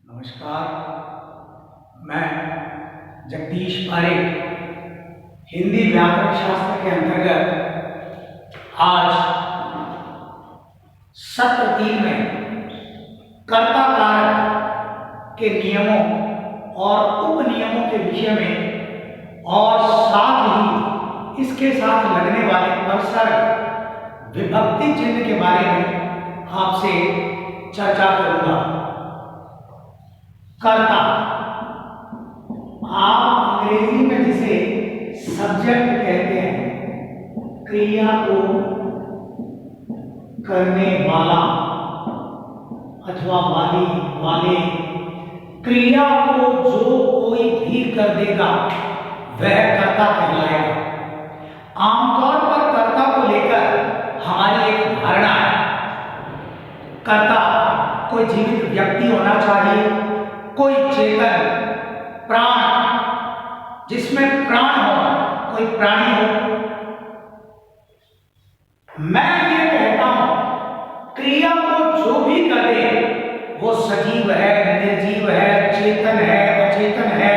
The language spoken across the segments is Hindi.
नमस्कार। मैं जगदीश पारेख हिंदी व्याकरण शास्त्र के अंतर्गत आज सत्र 3 में कर्ता कारक के नियमों और उपनियमों के विषय में और साथ ही इसके साथ लगने वाले परसर्ग विभक्ति चिन्ह के बारे में आपसे चर्चा करूंगा। कर्ता, आप अंग्रेजी में जिसे सब्जेक्ट कहते हैं, क्रिया को करने वाला अथवा वाली वाले, क्रिया को जो कोई भी कर देगा वह कर्ता कहलाएगा। आमतौर पर कर्ता को लेकर हमारी एक धारणा है, कर्ता कोई जीवित व्यक्ति होना चाहिए, कोई चेतन प्राण जिसमें प्राण हो, कोई प्राणी हो। मैं ये कहता हूं क्रिया को जो भी करे वो सजीव है, निर्जीव है, चेतन है, अचेतन है,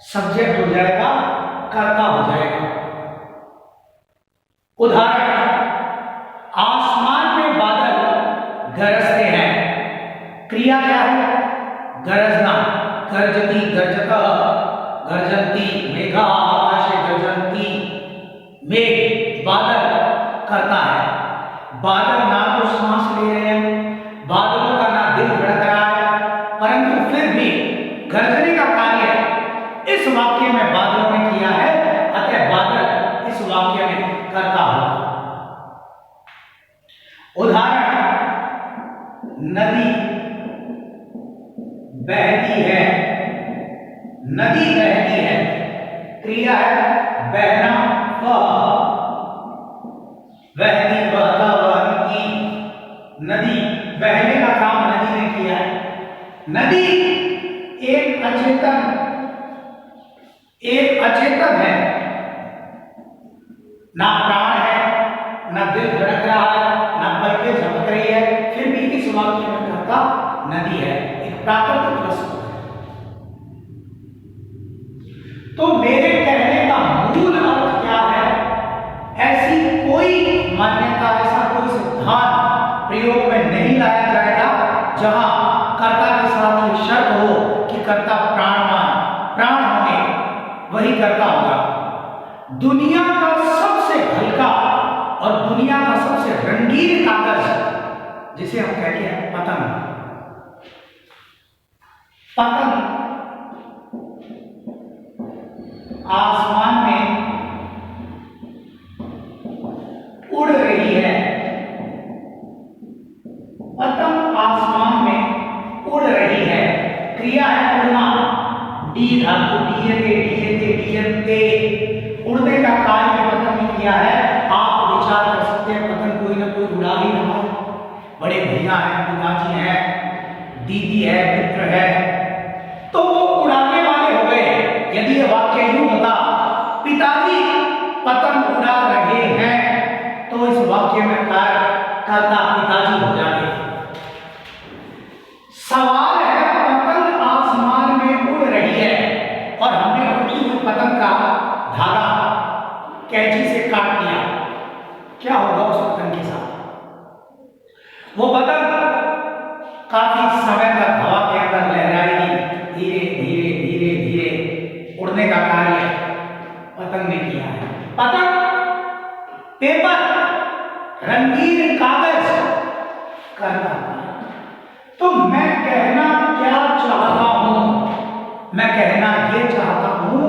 सब्जेक्ट हो जाएगा, कर्ता हो जाएगा। उदाहरण, आसमान में बादल गरजते हैं, क्रिया क्या है? गरजना, गर्जती, गर्जता, गर्जन्ति, मेघा आकाशे गर्जन्ति, मेघ बादल करता है। बादल ना तो सांस ले रहे हैं, बादलों का ना दिल धड़क रहा है, परंतु फिर भी गर्जने का कार्य इस वाक्य में बादलों ने किया है, अतः बादल इस वाक्य में करता होगा। उदाहरण, नदी बहती है, नदी बहती है, क्रिया है बहना, बहती, बहता, बहती, नदी, बहने का काम नदी ने किया है। नदी एक अचेतन है, ना प्राण है, ना दिल धड़क रहा है, ना पलकें झपक रही है, फिर भी इस वाक्य में कर्ता नदी है, एक प्राकृतिक वस्तु है। तो मेरे कहने का मूल अर्थ क्या है? ऐसी कोई मान्यता, ऐसा कोई सिद्धांत प्रयोग में नहीं लाया जाएगा जहां कर्ता के साथ ये शर्त हो कि कर्ता प्राण होंगे वही कर्ता होगा। दुनिया का सबसे हल्का और दुनिया का सबसे रंगीन कागज जिसे हम कहते हैं पतंग, पतंग आसमान में उड़ रही है, पतंग आसमान में उड़ रही है, क्रिया है उड़ना, डी धातु, डीएते, उड़ने का कार्य पतंग ने किया है। आप विचार कर सकते हैं पतंग कोई ना कोई उड़ा ही रहा है, बड़े भैया हैं, पिताजी हैं, दीदी है, मित्र है, तो वो उड़ाने वाले हो गए। यदि ये वाक्य यूं होता, पिताजी पतंग उड़ा रहे हैं, तो इस वाक्य में कर्ता पिताजी हो जाते। सवाल है, पतंग आसमान में उड़ रही है और हमने उड़ती हुई पतंग का धागा कैंची से काट दिया, क्या होगा उस पतंग के साथ? वो पतंग काफी समय तक हवा के अंदर लहराएगी, धीरे धीरे धीरे धीरे उड़ने का कार्य पतंग ने किया है। पतंग पेपर, रंगीन कागज करता है। तो मैं कहना क्या चाहता हूं? मैं कहना ये चाहता हूं,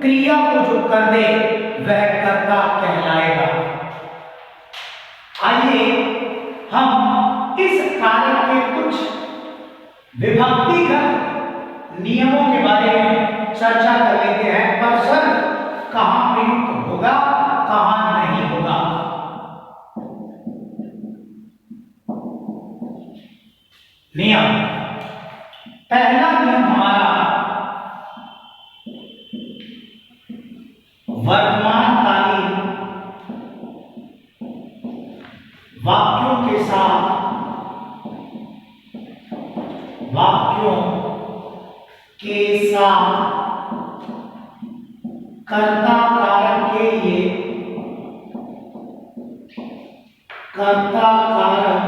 क्रिया को जो कर दे वह कर्ता कहलाएगा। आइए हम इस कारक के कुछ विभक्तिगत नियमों के बारे में चर्चा कर लेते हैं। परसर्ग कहां प्रयुक्त होगा, कहां नहीं होगा। नियम, पहला नियम हमारा वर्तमानकालीन वाक्यों के साथ वाक्यों के साथ कर्ता कारक के लिए कर्ता कारक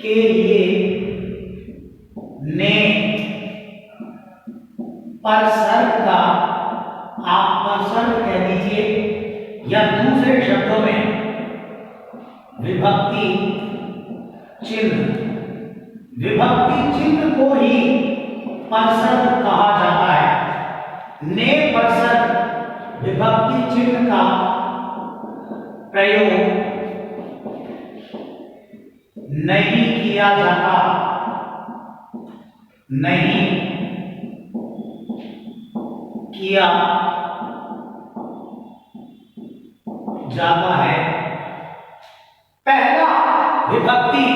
के लिए ने परसर्ग का आप परसर्ग कह दीजिए, या दूसरे शब्दों में विभक्ति चिन्ह को ही परसर्ग कहा जाता है। ने परसर्ग विभक्ति चिन्ह का प्रयोग नहीं किया जाता, नहीं किया जाता है। पहला विभक्ति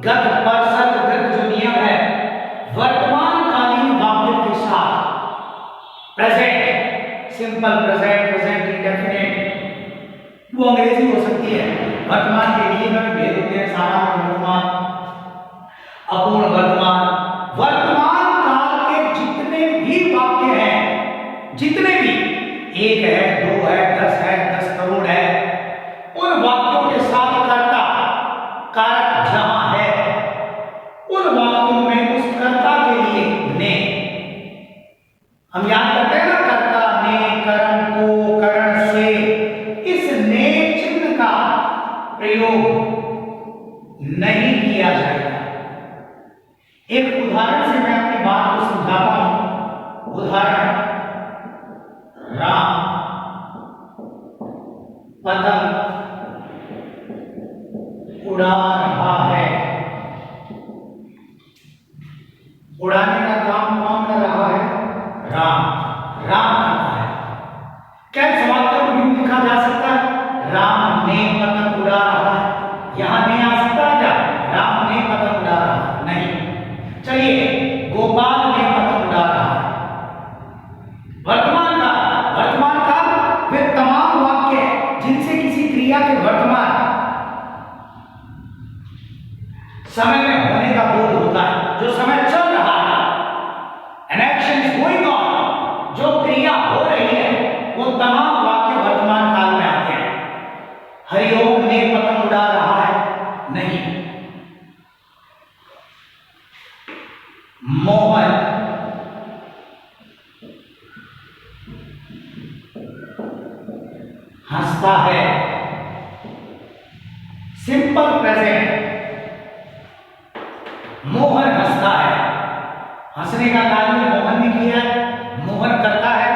गत परसर्ग गत जो नियम है, वर्तमान कालीन वाक्य के साथ present, simple present, present indefinite, वो अंग्रेजी हो सकती है। वर्तमान के लिए में भेद होते हैं, सामान्य वर्तमान, अपूर्ण वर्तमान। वर्तमान काल के जितने भी वाक्य हैं, जितने भी, 1 है, 2 है, 10 है, 10 करोड़ है, उन वाक्यों के साथ कर्ता कारक जहां है, उन वाक्यों में उस कर्ता के लिए ने, हम याद करते हैं ना, कर्ता ने करण को करण से, इस ने चिन्ह का प्रयोग नहीं किया जाएगा। एक उदाहरण से मैं अपनी बात को समझाता हूं। उदाहरण, राम पतंग उड़ा रहा है। उड़ाने का काम कौन कर रहा है? राम करता है। क्या इस वाक्य को यूं लिखा जा सकता है, राम ने पतंग उड़ा रहा है? यहां नहीं आ सकता क्या, राम ने पतंग उड़ा रहा है? नहीं। चलिए, गोपाल ने पतंग उड़ा रहा है। वर्तमान काल वे तमाम वाक्य जिनसे किसी क्रिया के वर्तमान समय में होने का बोध होता है, जो समय चल रहा है, an action is going on, जो क्रिया हो रही है, वो तमाम वाक्य वर्तमान काल में आते हैं। हरिओम ने पतंग उड़ा रहा है? नहीं। मोहन हंसता है। सिंपल प्रेजेंट, मोहन हंसता है। हंसने का कार्य मोहन ने किया है, मोहन करता है,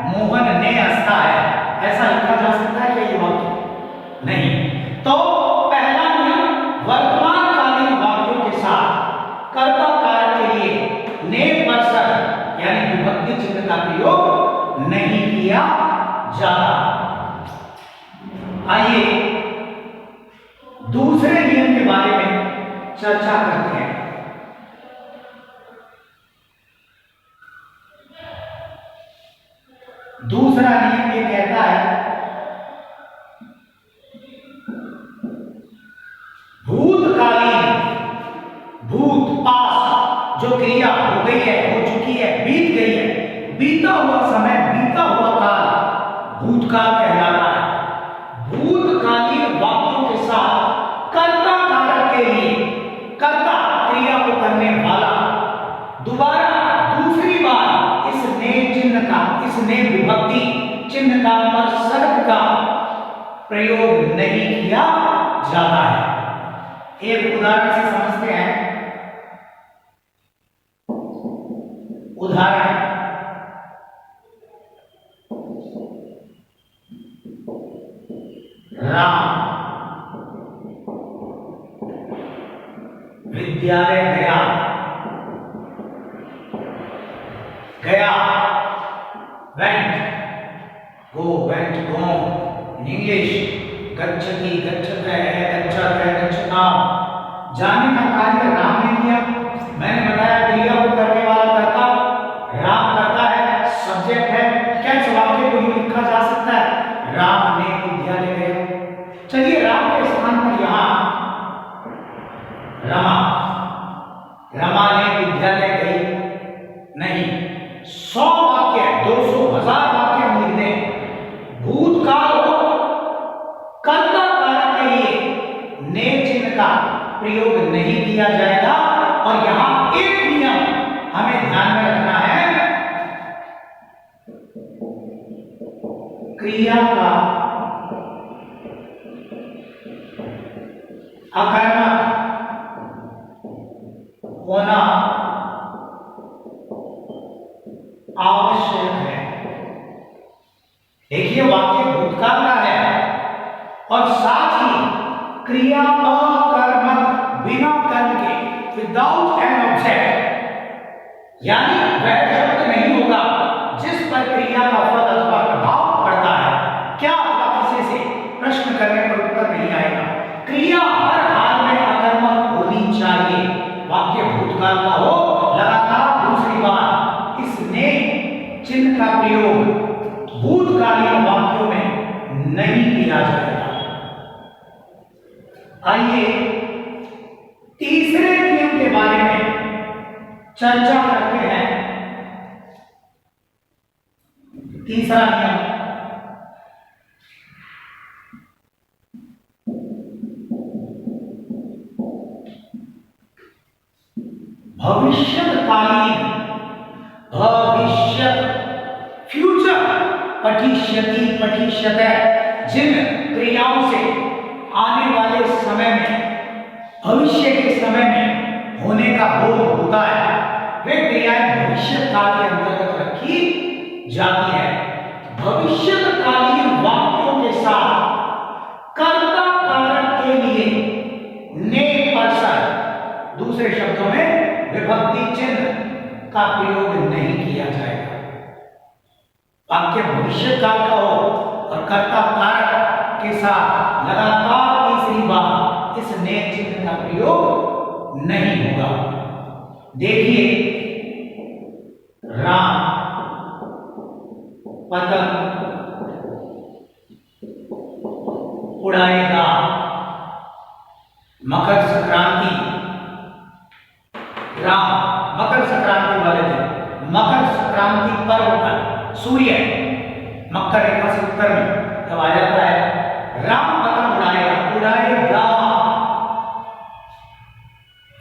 मोहन ने हंसता है। ऐसा लिखा जा सकता है क्या ये वाक्य? नहीं। तो पहला नियम, वर्तमान कालीन वाक्यों के साथ कर्ता कारक के लिए ने परसर्ग यानी विभक्ति चिन्ह का प्रयोग नहीं किया जाता। आइए दूसरे नियम के बारे में चर्चा करते हैं। दूसरा नियम ये कहता है, भूतकालीन, भूत पास जो क्रिया हो गई है, हो चुकी है, बीत गई है, बीता हुआ समय, बीता हुआ काल भूतकाल कहलाता है। भूतकालीन वाक्यों के साथ कर्ता कारक के लिए, कर्ता क्रिया को करने वाला दोबारा दूसरी बार इस ने चिन्ह का, इस ने विभक्ति चिन्ह का परसर्ग का प्रयोग नहीं किया जाता है। एक उदाहरण से समझते हैं। उदाहरण, राम विद्यालय गया। गया, went, go, went, gone in English। गच्छति, गच्छते, गच्छते, गच्छता। जाने का कार्य राम ने किया। मैंने बताया क्रिया को करने वाला कर्ता राम करता है, सब्जेक्ट है। क्या इस वाक्य को यूं लिखा जा सकता है, राम ने विद्यालय गया? चलिए, राम के स्थान पर यहां रमा रमा ने विद्यालय गई नहीं। 100 वाक्य, 200, 1000 वाक्य हम लिख दें, भूतकाल हो, कर्ता कारक के लिए ने चिन्ह का प्रयोग नहीं किया जाएगा। और यहां एक नियम हमें ध्यान में रखना है, क्रिया का अकर्मक होना आवश्यक है। देखिए वाक्य भूतकाल का है और साथ ही क्रिया अकर्मक, बिना कर्म के, विदाउट एन ऑब्जेक्ट, यानी वह शब्द नहीं होगा जिस पर क्रिया का फल अथवा प्रभाव पड़ता है। क्या अथवा किसी से प्रश्न करने पर उत्तर नहीं आएगा। क्रिया हर हाल में अकर्मक होनी चाहिए। वाक्य भूतकाल का हो, लगातार दूसरी बार इसने चिन्ह का प्रयोग भूतकालीन वाक्यों में नहीं किया जाएगा। आइए तीसरे नियम के बारे में चर्चा करते हैं। तीसरा नियम, भविष्यकालीन, भविष्य, फ्यूचर, पठिष्यति, पठिष्यते, जिन क्रियाओं से आने वाले समय में, भविष्य के समय में होने का बोध होता है, वे क्रियाएं भविष्य काल के अंतर्गत रखी जाती है। भविष्यकालीन वाक्यों के साथ कर्ता कारक के लिए ने पर्सन, दूसरे शब्दों में विभक्ति चिन्ह का प्रयोग नहीं किया जाएगा। वाक्य भविष्य काल का हो और कर्ता कारक के साथ लगातार तीसरी बार इस ने चिन्ह का प्रयोग नहीं होगा। देखिए, राम पतंग उड़ाएगा, मकर संक्रांति, राम मकर संक्रांति वाले दिन, मकर संक्रांति पर्व पर सूर्य मकर रेखा से उत्तर में जब आ जाता है, राम पतंग उड़ाएगा, उड़ाएगा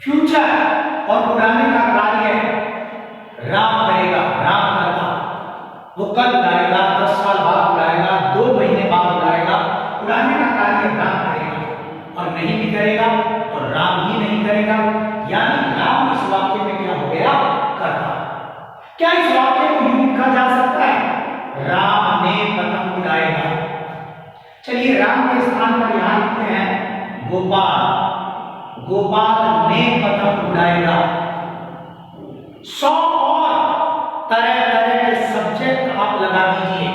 फ्यूचर, और उड़ाने का कार्य राम करेगा, राम करता, वो कल उड़ाएगा, 10 साल बाद उड़ाएगा, 2 महीने बाद उड़ाएगा। उड़ाने का कार्य राम करेगा और नहीं भी करेगा और राम ही नहीं करेगा, यानी राम इस वाक्य में क्या हो गया, करता। क्या इस वाक्य को यूं लिखा जा सकता है, राम ने पतंग उड़ाएगा? चलिए राम के स्थान पर यहां लिखते हैं गोपाल, गोपाल ने पतंग उड़ाएगा। 100 और तरह तरह के सब्जेक्ट आप लगा दीजिए।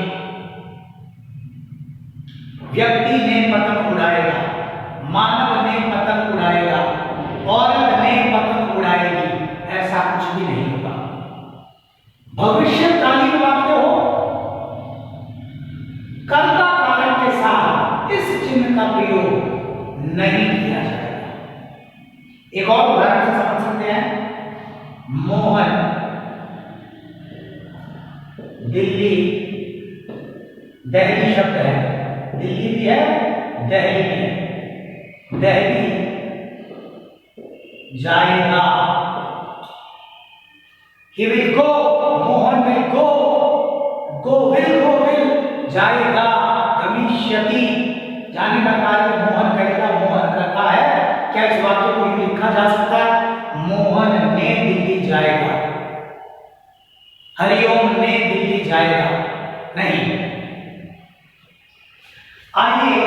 व्यक्ति ने पतंग उड़ाएगा, मानव ने पतंग उड़ाएगा, औरत ने पतंग उड़ाएगी, ऐसा कुछ भी नहीं होगा। भविष्यकालीन वाक्य हो, कर्ता कारक के साथ इस चिन्ह का प्रयोग नहीं किया जाएगा। एक और उदाहरण से समझ सकते हैं। मोहन दिल्ली, दिल्ली शब्द है, दिल्ली भी है, दिल्ली भी है, दिल्ली जाएगा, he will go, Mohan will go, go will जाएगा, गमिष्यति, जाने का कार्य मोहन करेगा, मोहन करता है। क्या इस वाक्य को लिखा जा सकता है, मोहन ने दिल्ली जाएगा, हरिओम ने दिल्ली जाएगा? नहीं। आइए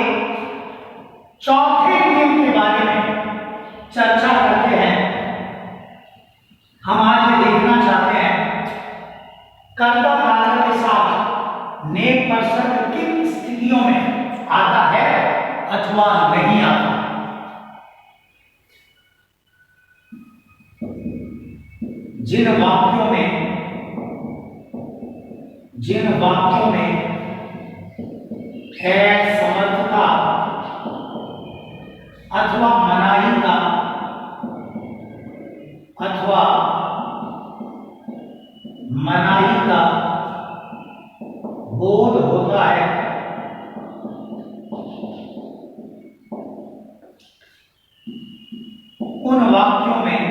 चौथे नियम के बारे में चर्चा करते हैं। हम आज ये देखना चाहते हैं कर्ता कारक के साथ ने पर्सन किन स्थितियों में आता है अथवा नहीं आता। जिन वाक्यों में है समर्थता अथवा मनाही का अथवा उन वाक्यों में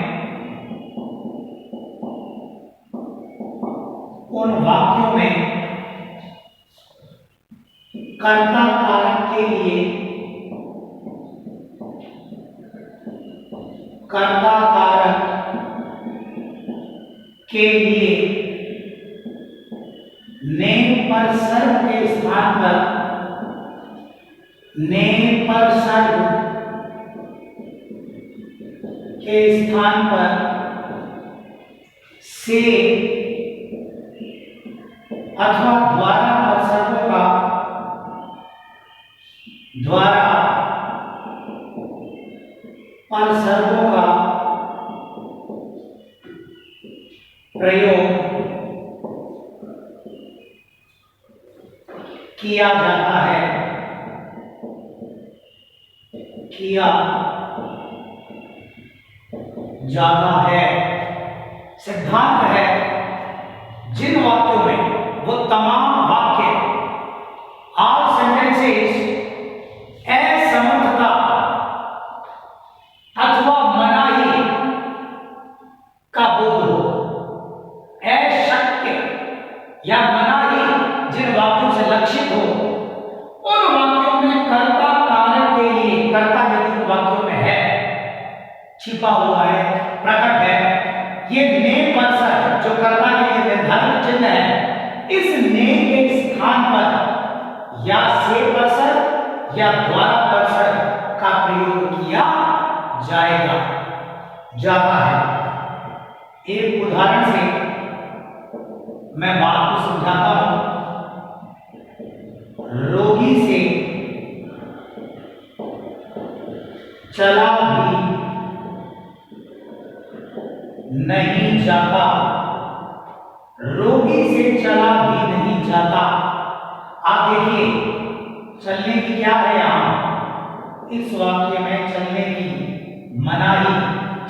कर्ता कारक के लिए ने पर सर्व के स्थान पर से अथवा द्वारा परसर्गों का प्रयोग किया जाता है। सिद्धांत है जिन वाक्यों में वो तमाम वाक्य ऑल सेंटेंसेस असमर्थता अथवा मनाही का बोध हो, अशक्य या मनाही जिन वाक्यों से लक्षित हो, उन वाक्यों में कर्ता कारक के लिए कर्ता यदि वाक्यों में है, छिपा हुआ है, प्रकट है, ये ने परसर जो कर्ता के लिए निर्धारित चिन्ह है, इस ने के स्थान पर या से परसर या द्वारा परसर का प्रयोग किया जाता है। एक उदाहरण से मैं बात को समझाता हूं। रोगी से चला भी नहीं जाता, रोगी से चला भी नहीं जाता। आप देखिए चलने की क्या है यहां, इस वाक्य में चलने की मनाही,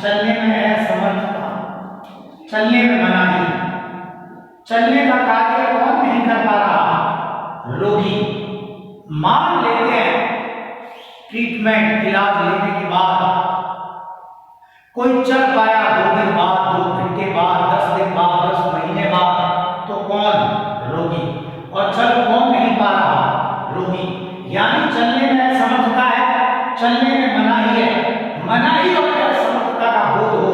चलने में असमर्थता, चलने में मनाही, चलने का कार्य कौन नहीं कर पा रहा, रोगी। मान लेते हैं ट्रीटमेंट इलाज लेने के बाद कोई चल पाया 2 दिन बाद, 2 घंटे बाद, 10 दिन बाद, 10 महीने बाद, तो कौन, रोगी। और चल कौन नहीं पा रहा, रोगी। यानी चलने में असमर्थता है, चलने में मनाही है, मनाही और असमर्थता का बोध हो,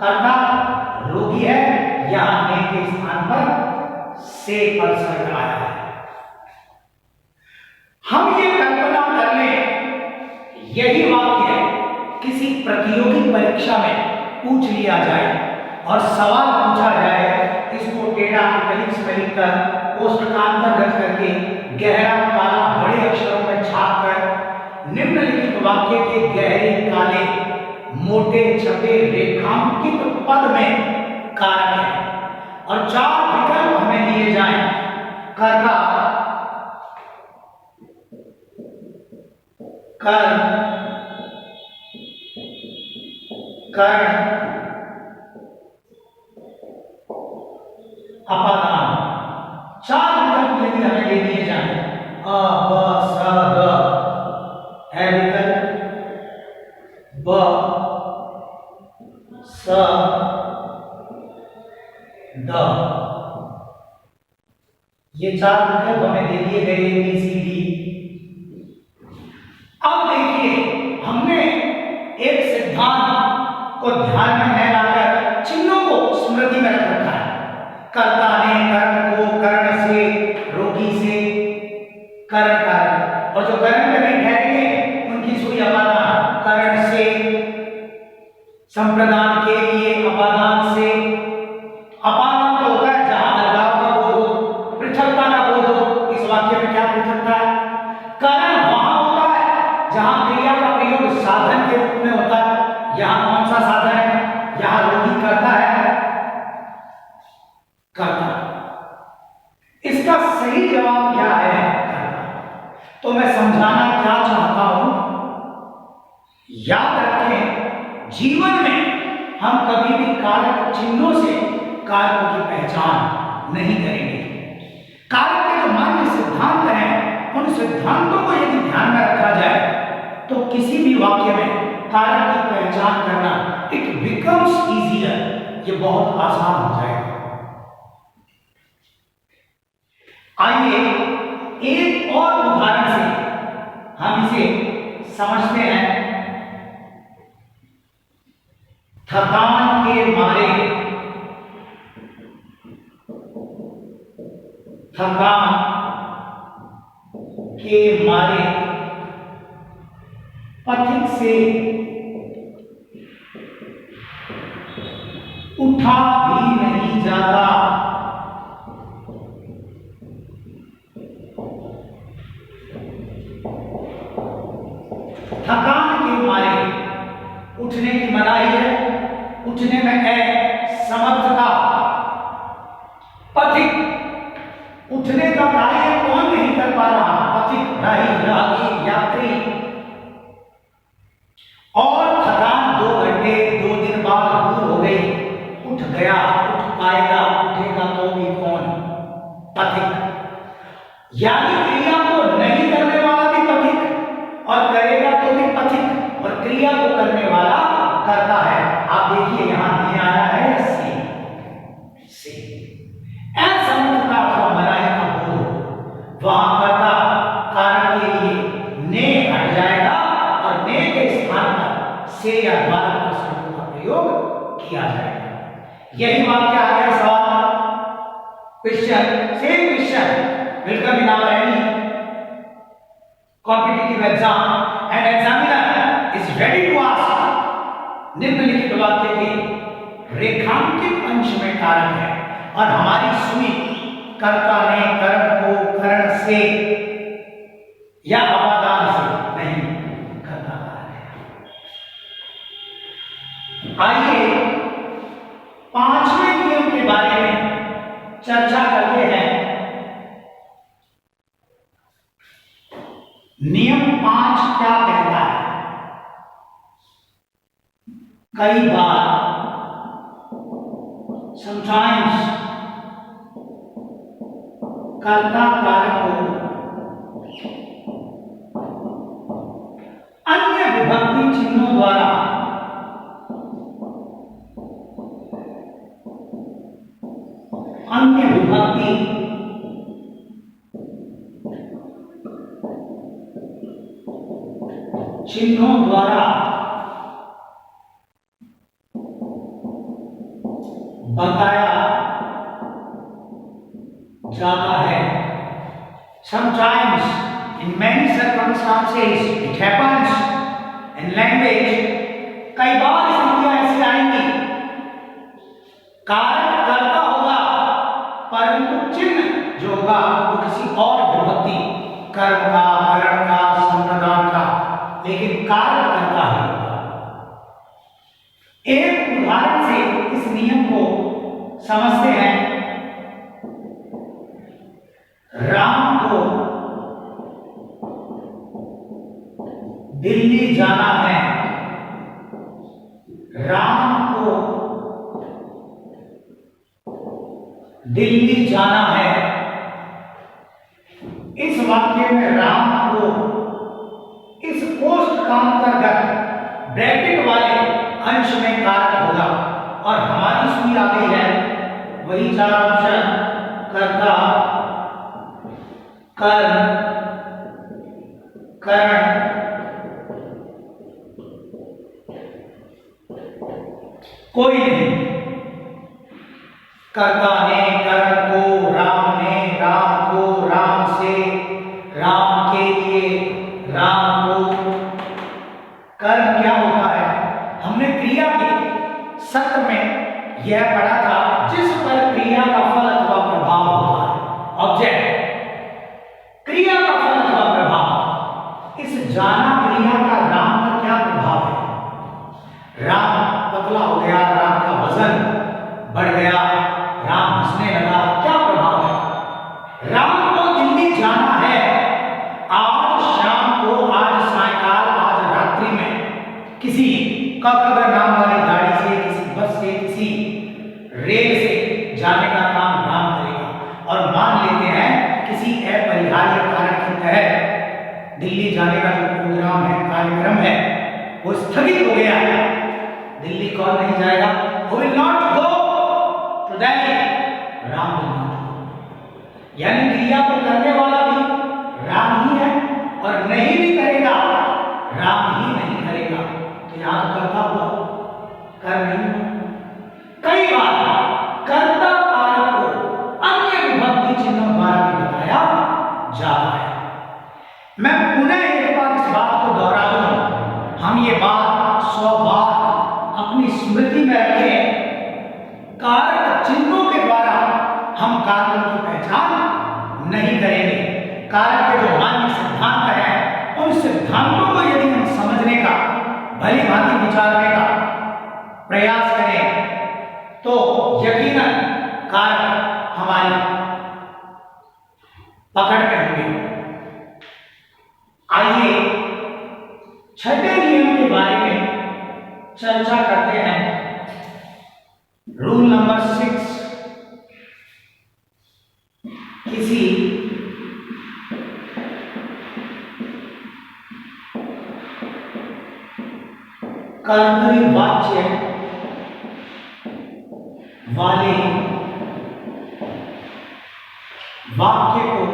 कर्ता रोगी है, यहां ने के स्थान पर से परसर आया है। हम ये कल्पना कर लें यही वाक्य किसी प्रतियोगी परीक्षा में पूछ लिया जाए और सवाल पूछा जाए, इसको टेढ़ा इटैलिक्स में लिखकर पोस्ट का अंतर्गत करके गहरा काला बड़े अक्षरों में छापकर निम्नलिखित वाक्य के गहरे काले मोटे छपे रेखांकित पद में कारक है और 4 विकल्प हमें दिए जाएं। कर्ता, कर्ण, अपादान, 4 विकल्प यदि हमें दे दिए जाए, अ, ब, स, द है विकल्प, ब, स, द, ये 4 विकल्प हमें दे दिए गए A B C D। अब देखिए हमने एक सिद्धांत को ध्यान में न लाकर चिन्हों को स्मृति में रख रखा है। कर्ता ने कर्ण को कर्ण से, रोगी से कर्ण कर, और जो कर्ण में नहीं ठहरेंगे उनकी सुई अपादान, कर्ण से, संप्रदान के लिए अपादान से। अपादान तो होता है जहां अलगाव का बोध हो, पृथकता का बोध हो। इस वाक्य में क्या पृथकता है, कर्ण वहां होता है जहां क्रिया का प्रयोग साधन के रूप में होता है। यहां कौन सा साधन है, यहां रोगी करता है, करता। इसका सही जवाब क्या है, करता। तो मैं समझाना क्या चाहता हूं, याद रखें जीवन में हम कभी भी कारक चिन्हों से कारकों की पहचान नहीं करेंगे। कारक के जो मान्य सिद्धांत हैं, उन सिद्धांतों को यदि ध्यान में रखा जाए तो किसी भी वाक्य में कारक की पहचान करना, इट बिकम्स इजियर, ये बहुत आसान हो जाएगा। आइए एक और उदाहरण से हम इसे समझते हैं। थकान के मारे, थकान के मारे पथिक से उठा भी नहीं जाता। थकान के मारे उठने की मनाही है, उठने में असमर्थता। पथिक, उठने का कार्य कौन नहीं कर पा रहा? पथिक, राही, राहगीर, यात्री। और थकान 2 घंटे 2 दिन बाद दूर हो गई, उठ गया, उठ पाएगा, उठेगा तो भी कौन? पथिक। यानी क्रिया को नहीं करने वाला भी पथिक और करेगा तो भी पथिक, और क्रिया को करने वाला करता है। आप देखिए यहां नहीं आया है से असमर्थता अथवा मनाही का बोध, वहां कर्ता कारण के लिए ने हट जाएगा और ने के स्थान पर से या द्वारा का शब्दों का प्रयोग किया जाएगा। यही वाक्य आ गया सवाल। Question, same question will come in our any competitive exam and examiner is ready to ask निम्नलिखित वाक्य के रेखांकित अंश में कारक है और हमारी सुई कर्ता ने कर्म को करण से या अपादान से नहीं करता है। आइए 5वें नियम के बारे में चर्चा करते हैं। नियम 5 क्या कहता है? कई बार समटाइम्स कर्ता कारक को अन्य विभक्ति चिन्हों द्वारा अन्य विभक्ति चिन्हों द्वारा बताया जाता है। Sometimes in many circumstances it happens in language, कई बार स्थितियां ऐसी आएंगी, कारक करता होगा परंतु चिन्ह जो होगा वो किसी और विभक्ति, कर्म का, करण का, संप्रदान का, लेकिन कार्य करता है। एक उदाहरण से इस नियम को समझते हैं। राम को दिल्ली जाना है। राम को दिल्ली जाना है। इस वाक्य में राम को इस पोस्ट का अंतर्गत ब्रैकेट वाले अंश में कारक होगा और हमारी सुई आ गई है वही 4 ऑप्शन, कर्ता, कर्म, करण, कोई नहीं। कर्ता ने कर्म को, राम ने राम को, राम से, राम के लिए, राम को। कर्म क्या होता है? हमने क्रिया के सत्र में यह पढ़ा था, जिस पर क्रिया का फल अथवा प्रभाव होता है, ऑब्जेक्ट। क्रिया का फल अथवा प्रभाव, इस जाना क्रिया का राम पर क्या प्रभाव है? राम पतला हो गया, राम का वजन बढ़ गया, राम हंसने लगा, क्या प्रभाव है? राम को दिल्ली जाना है। आज शाम को, आज सायंकाल, आज रात्रि में किसी ककबर नाम वाली गाड़ी से, किसी बस से, किसी रेल से जाने का काम राम करेगा। और मान लेते हैं किसी अपरिहार्य कारण के तहत दिल्ली जाने का जो प्रोग्राम है, कार्यक्रम है, वो स्थगित हो गया। दिल्ली कौन नहीं जाएगा? Who will not go to Delhi? Ram will not go। यानी क्रिया को करने वाला भी राम ही है और नहीं भी करेगा राम ही नहीं करेगा। तो याद करता हुआ कर नहीं। कई बार कर्ता कारक को अन्य विभक्ति चिन्हों द्वारा भी बताया जाता है। मैं पुनः एक बार इस बात को दोहरा दूं, हम ये बात 100 बार अपनी स्मृति में रखें। कारक चिन्हों के द्वारा हम कारकों की पहचान नहीं करेंगे। कारक के जो मान्य सिद्धांत हैं उन सिद्धांतों को यदि हम समझने का, भली भांति विचारने का प्रयास करें तो यकीनन कारक हमारी पकड़ में होंगे। आइए छठे नियम के बारे में चर्चा करते हैं। रूल नंबर 6, किसी कर्तरी वाच्य वाले वाक्य को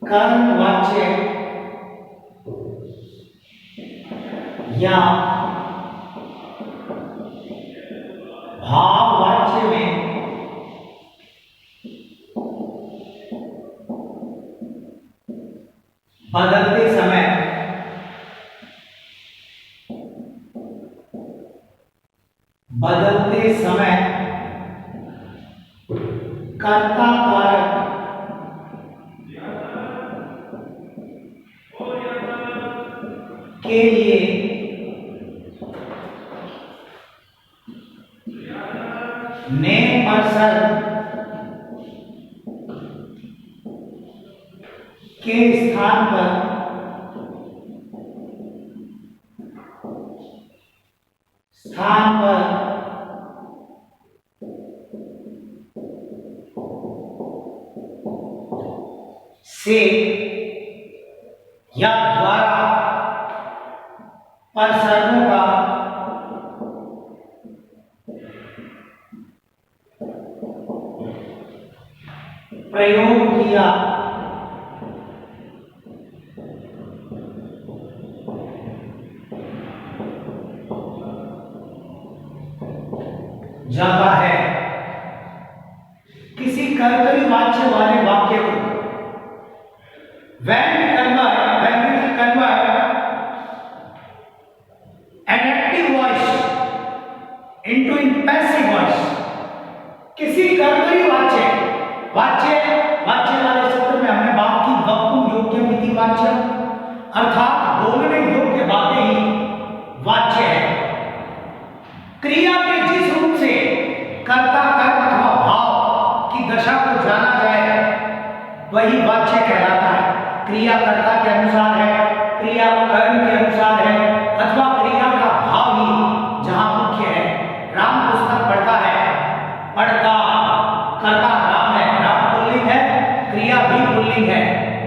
कर्मवाच्य या भाववाच्य में बदलते समय कर्ता कारक के लिए नेम पर्सन के स्थान पर से या द्वारा पर्सनों का प्रयोग किया जाता है। किसी कर्तरी वाच्य वाले वाक्य को when we will convert an active voice into passive voice, किसी कर्तरी वाच्य वाले सूत्र में हमने बात की वक्तुम योग्य विधि वाच्य, अर्थात बोलने योग्य बातें ही वाच्य है। क्रिया के जिस रूप से कर्ता कर्म अथवा भाव की दशा को जाना जाए वही वाच्य कहलाता है। क्रिया कर्ता के अनुसार है, क्रिया कर्म के अनुसार है, अथवा क्रिया का भाव ही जहां मुख्य है। राम पुस्तक पढ़ता है, पढ़ता कर्ता राम है, राम पुल्लिंग है, क्रिया भी पुल्लिंग है,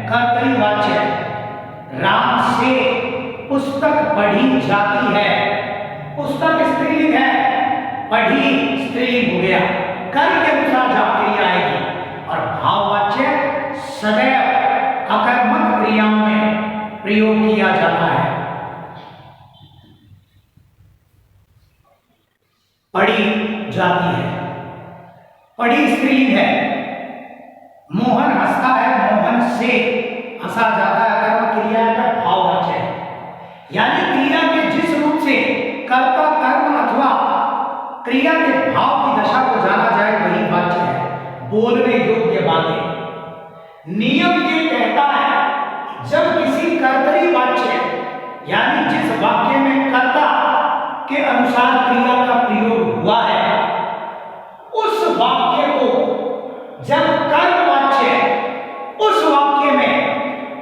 कर्तरी वाच्य है। राम से पुस्तक पढ़ी जाती है, पुस्तक स्त्रीलिंग है, पढ़ी स्त्रीलिंग हो गया। कर्म के अनुसार जहां क्रिया आएगी और भाववाच्य सदैव अकर्मक क्रियाओं में प्रयोग किया जाता है। पढ़ी जाती है, पढ़ी स्त्रीलिंग है। मोहन हंसता है, मोहन से हंसा जाता है, कर्म क्रिया का भाववाच्य है। यानी क्रिया के जिस रूप से कर्ता कर्म अथवा क्रिया के भाव की दशा को जाना जाए वही वाच्य है। बोलने योग्य बातें। नियम ये कहता है जब किसी कर्तरी वाच्य यानी जिस वाक्य में कर्ता के अनुसार क्रिया का प्रयोग हुआ है उस वाक्य को जब कर्मवाच्य उस वाक्य में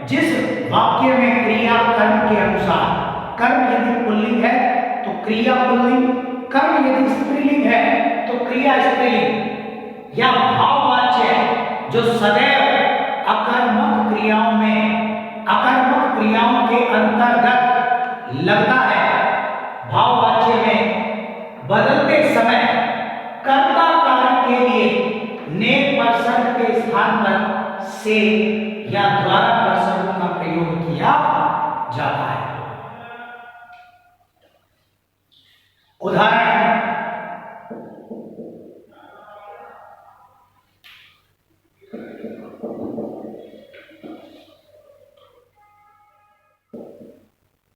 जिस वाक्य में क्रिया कर्म के अनुसार, कर्म यदि पुल्लिंग है तो क्रिया पुल्लिंग, कर्म यदि स्त्रीलिंग है तो क्रिया स्त्रीलिंग, या भाववाच्य जो सदैव अकर्मक क्रिया लगता है भाववाच्य में बदलते समय कर्ता कारक के लिए ने पर्सन के स्थान पर से या द्वारा पर्सन का प्रयोग किया जाता है। उदाहरण,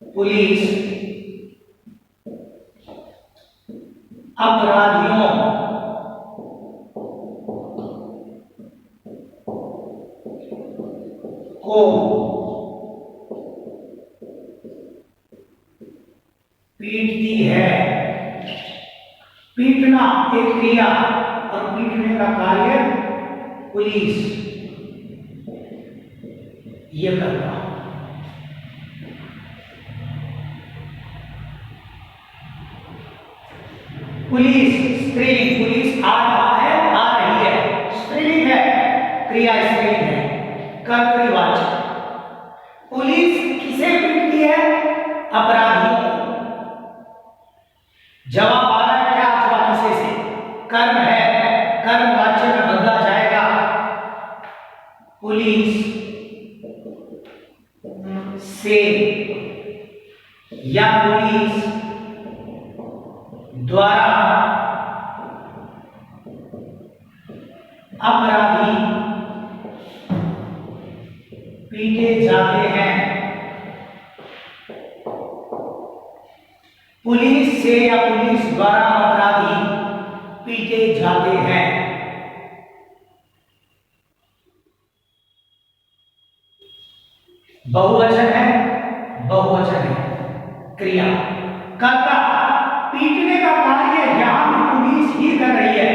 पुलिस अपराधियों को पीटती है। पीटना एक क्रिया और पीटने का कार्य पुलिस ये करता। पुलिस स्त्रीलिंग, पुलिस आ रहा है, आ रही है, स्त्रीलिंग है, क्रिया स्त्रीलिंग है, कर्तृवाचक। पुलिस किसे पीटती है? अपराधियों को। जवाब आ रहा है क्या अथवा किसे से? कर्म है, कर्म वाच्य में बदला जाएगा। पुलिस से या पुलिस द्वारा अपराधी पीटे जाते हैं। पुलिस से या पुलिस द्वारा अपराधी पीटे जाते हैं। बहुवचन है, बहुवचन है, क्रिया कर्ता। पीटने का कार्य यहां भी पुलिस ही कर रही है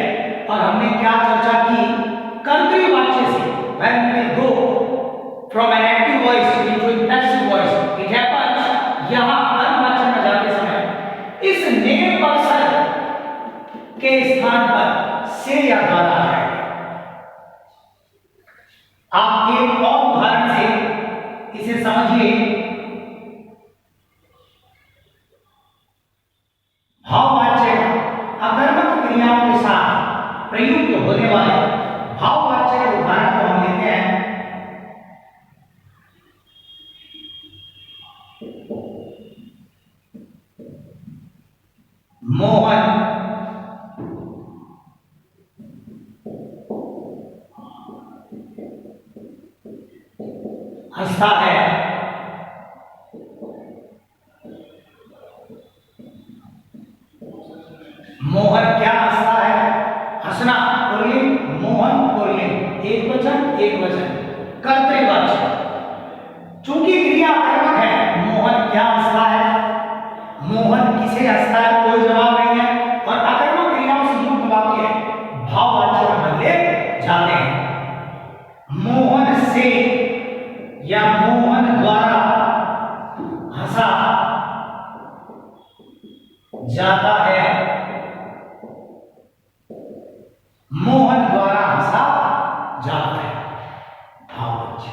और हमने क्या चर्चा की? कर्तृवाच्य से। When we go from an active voice into a passive voice, it happens यहां कर्मवाच्य में जाते समय इस नेम पर्सन के स्थान पर से या द्वारा है। आप एक और उदाहरण से इसे समझिए। भाववाच्य अकर्मक क्रियाओं के साथ प्रयुक्त होने वाले भाववाच्य के उदाहरण को हम लेते हैं। मोहन हंसता है। मोहन क्या हंसता है? हंसना पुल्लिंग, मोहन पुल्लिंग, एक वचन एक वचन, कर्तृवाच्य। चूंकि क्रिया कर्मक है, मोहन क्या हंसता है? मोहन किसे हंसता है? कोई जवाब नहीं है और अकर्मक क्रियाओं से युक्त वाक्य भाववाच्य में बदले जाते हैं। मोहन से या मोहन द्वारा हंसा जाता है। मोहन द्वारा हंसा जाता है, भाववाच्य।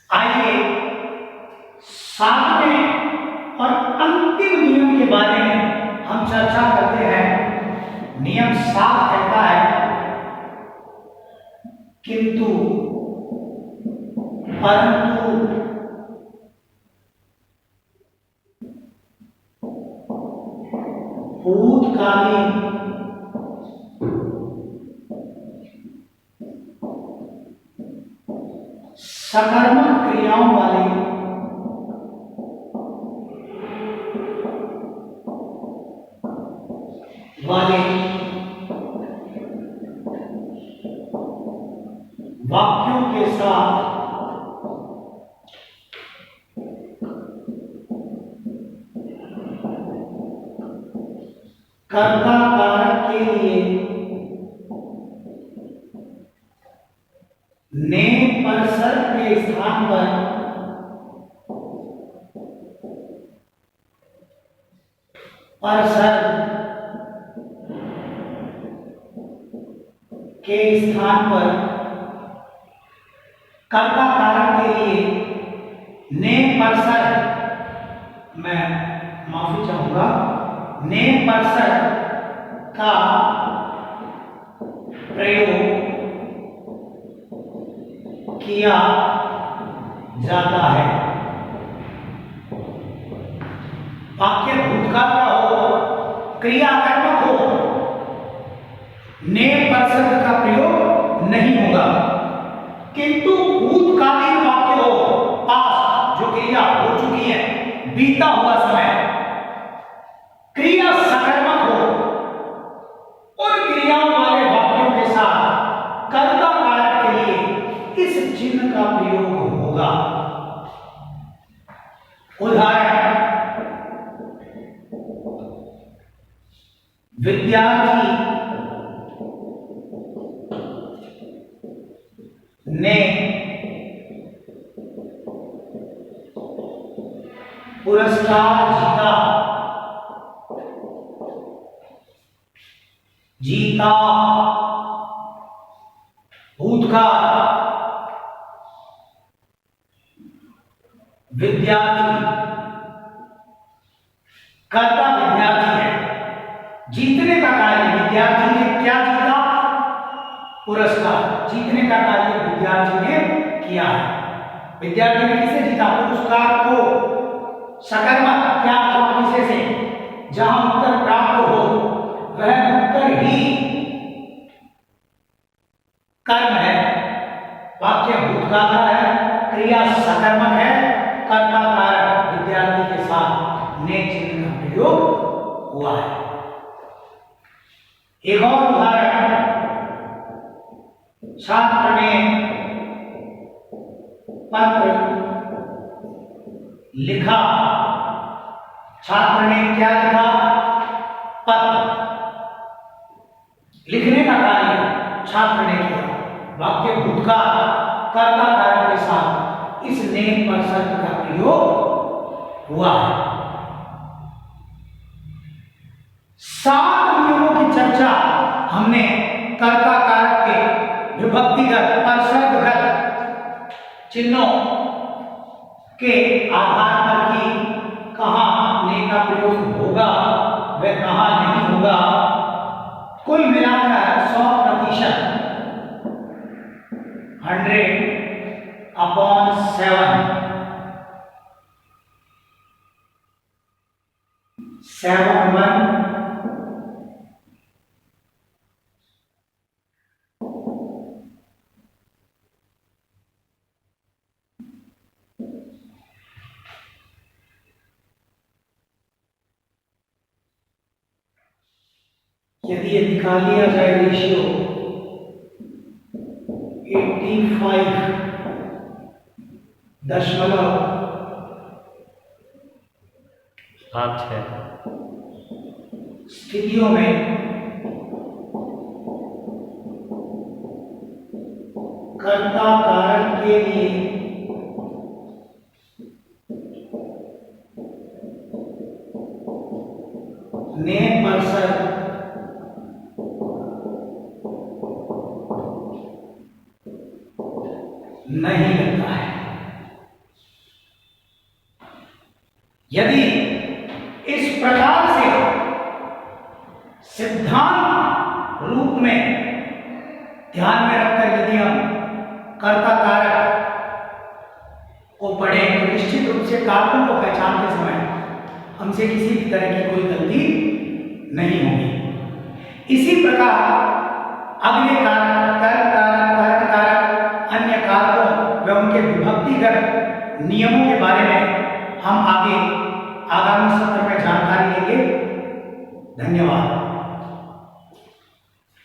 आइए सातवें और अंतिम नियम के बारे में हम चर्चा करते हैं। नियम 7 कहता है किंतु परंतु भूतकालीन सकर्मक क्रियाओं वाले वाक्यों के साथ कर्ता कारक के लिए नेम पर्सन के स्थान पर पर्सन के स्थान पर कर्ता कारक के लिए ने पर्सन, मैं माफी चाहूंगा, ने पर्सन का प्रयोग किया जाता है। वाक्य भूतकाल का हो, क्रिया कर्मक हो, ने पर्सन का प्रयोग नहीं होगा। किंतु भूतकालीन वाक्य हो, पास्ट जो क्रिया हो चुकी है, बीता हुआ समय, क्रिया सकर्मक हो, उन क्रियाओं वाले वाक्यों के साथ कर्ता कारक के लिए इस चिन्ह का प्रयोग होगा। उदाहरण, विद्यार्थी ने पुरस्कार जीता, जीता भूतकाल, विद्यार्थी, कर्ता विद्यार्थी है, जीतने का कार्य विद्यार्थी ने क्या जीता, पुरस्कार, जीतने का कार्य विद्यार्थी ने किया है। विद्यार्थी ने किसे जीता, पुरस्कार को। सकर्मक क्या हुआ, किसे से, जहां उत्तर प्राप्त हो वह उत्तर ही कर्म है। वाक्य भूतकाल का है, क्रिया सकर्मक है, कर्ता कारक विद्यार्थी के साथ ने चिन्ह का प्रयोग हुआ है। एक और उदाहरण, छात्र ने पत्र लिखा, छात्र ने क्या लिखा, पत्र, लिखने का कार्य छात्र ने किया। वाक्य भूतकाल, कर्ता कारक के साथ इस ने पर्सन का प्रयोग हुआ है। 7 नियमों की चर्चा हमने कर्ता कारक के विभक्तिगत परसर्गगत चिन्हों के आधार पर की, कहां ने का प्रयोग होगा व कहां नहीं होगा। कुल मिलाकर 100%, 100/7, 7/1 यदि ये निकाल लिया जाए रेशियो 85.8 स्थितियों में कर्ता कारक के लिए ने पर्सन नहीं लगता है। यदि इस प्रकार से सिद्धांत रूप में ध्यान में रखकर यदि हम कर्ता कारक को पढ़ें तो निश्चित रूप से कारकों को पहचानते समय हमसे किसी भी तरह की कोई गलती नहीं होगी। इसी प्रकार अगले कारक, कर्म कारक, कर्म कारक, अन्य कारकों व उनके विभक्तिगत नियमों के बारे में हम आगे आगामी सत्र में जानकारी लेंगे। धन्यवाद।